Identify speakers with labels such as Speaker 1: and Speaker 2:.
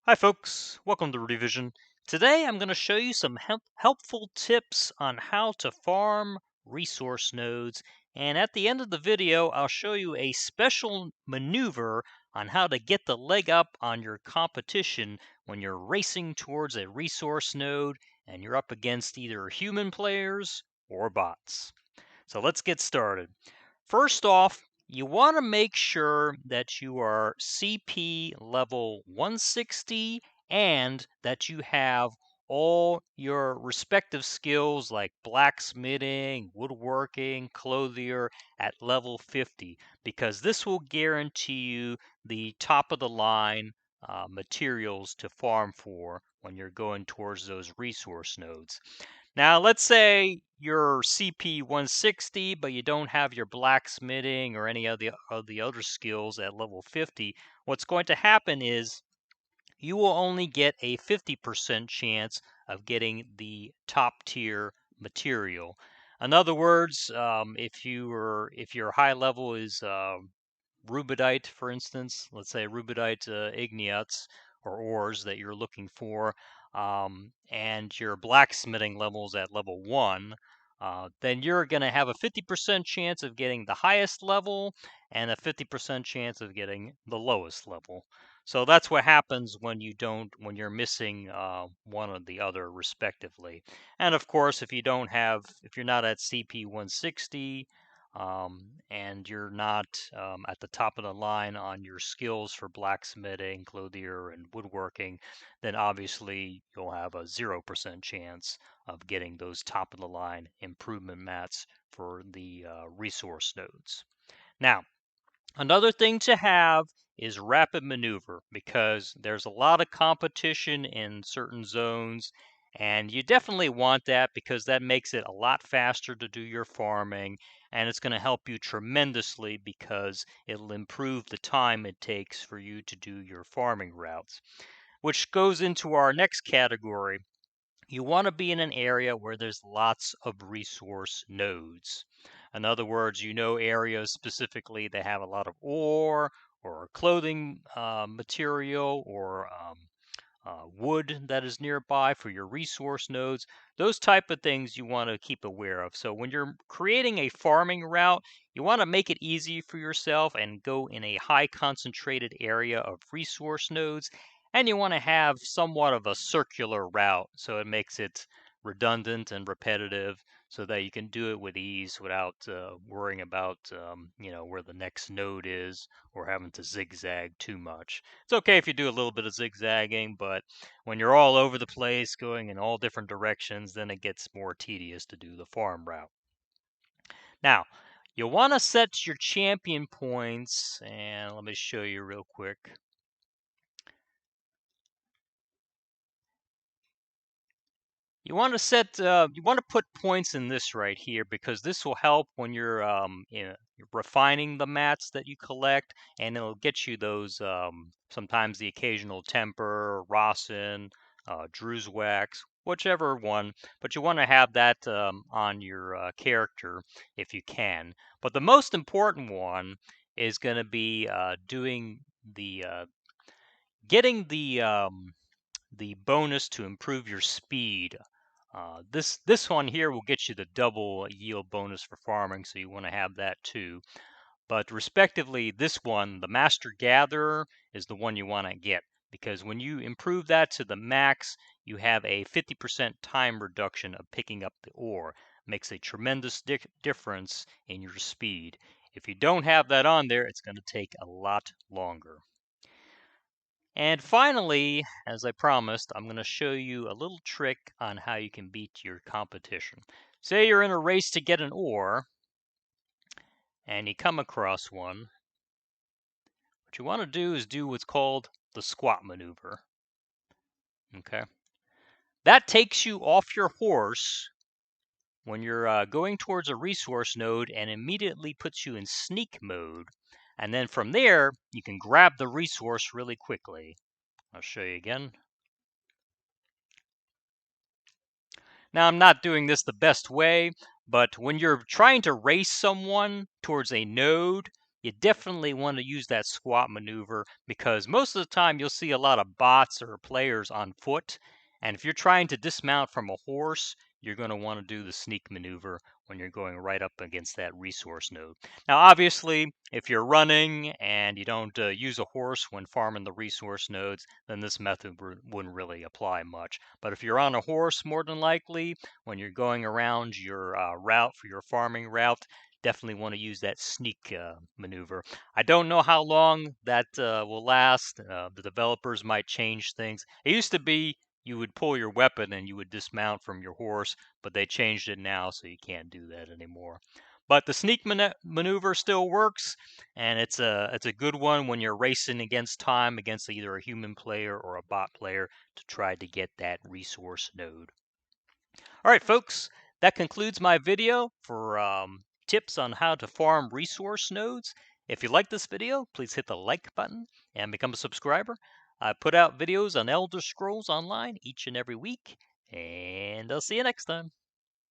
Speaker 1: Hi folks, welcome to Rudy Vision. Today I'm going to show you some helpful tips on how to farm resource nodes, and at the end of the video I'll show you a special maneuver on how to get the leg up on your competition when you're racing towards a resource node and you're up against either human players or bots. So let's get started. First off, you want to make sure that you are CP level 160 and that you have all your respective skills like blacksmithing, woodworking, clothier at level 50, because this will guarantee you the top of the line materials to farm for when you're going towards those resource nodes. Now, let's say you're CP 160, but you don't have your blacksmithing or any of the other skills at level 50. What's going to happen is you will only get a 50% chance of getting the top tier material. In other words, if your high level is rubidite, for instance, let's say rubidite igneous or ores that you're looking for, and your blacksmithing levels at level 1, then you're going to have a 50% chance of getting the highest level and a 50% chance of getting the lowest level. So that's what happens when when you're missing one or the other respectively. And of course, if you're not at CP 160, and you're not at the top of the line on your skills for blacksmithing, clothier, and woodworking, then obviously you'll have a 0% chance of getting those top of the line improvement mats for the resource nodes. Now, another thing to have is rapid maneuver, because there's a lot of competition in certain zones, and you definitely want that because that makes it a lot faster to do your farming, and it's going to help you tremendously because it'll improve the time it takes for you to do your farming routes. Which goes into our next category. You want to be in an area where there's lots of resource nodes. In other words, areas specifically that have a lot of ore or clothing material or wood that is nearby for your resource nodes. Those type of things you want to keep aware of. So when you're creating a farming route, you want to make it easy for yourself and go in a high concentrated area of resource nodes. And you want to have somewhat of a circular route so it makes it redundant and repetitive so that you can do it with ease without worrying about where the next node is or having to zigzag too much. It's okay if you do a little bit of zigzagging, but when you're all over the place going in all different directions, then it gets more tedious to do the farm route. Now, you'll want to set your champion points, and let me show you real quick. You want to put points in this right here because this will help when you're refining the mats that you collect, and it'll get you those sometimes the occasional temper, Rossin, Drew's wax, whichever one. But you want to have that on your character if you can. But the most important one is going to be doing the getting the bonus to improve your speed. This one here will get you the double yield bonus for farming, so you want to have that too. But respectively, this one, the Master Gatherer, is the one you want to get, because when you improve that to the max, you have a 50% time reduction of picking up the ore. Makes a tremendous difference in your speed. If you don't have that on there, it's going to take a lot longer. And finally, as I promised, I'm going to show you a little trick on how you can beat your competition. Say you're in a race to get an ore, and you come across one. What you want to do is do what's called the squat maneuver. Okay? That takes you off your horse when you're going towards a resource node and immediately puts you in sneak mode. And then from there, you can grab the resource really quickly. I'll show you again. Now, I'm not doing this the best way, but when you're trying to race someone towards a node, you definitely want to use that squat maneuver because most of the time you'll see a lot of bots or players on foot. And if you're trying to dismount from a horse, you're going to want to do the sneak maneuver when you're going right up against that resource node. Now, obviously, if you're running and you don't use a horse when farming the resource nodes, then this method wouldn't really apply much. But if you're on a horse, more than likely, when you're going around your route for your farming route, definitely want to use that sneak maneuver. I don't know how long that will last. The developers might change things. It used to be you would pull your weapon and you would dismount from your horse, but they changed it now, so you can't do that anymore. But the sneak maneuver still works, and it's a good one when you're racing against time against either a human player or a bot player to try to get that resource node. All right, folks, that concludes my video for tips on how to farm resource nodes. If you like this video, please hit the like button and become a subscriber. I put out videos on Elder Scrolls Online each and every week, and I'll see you next time.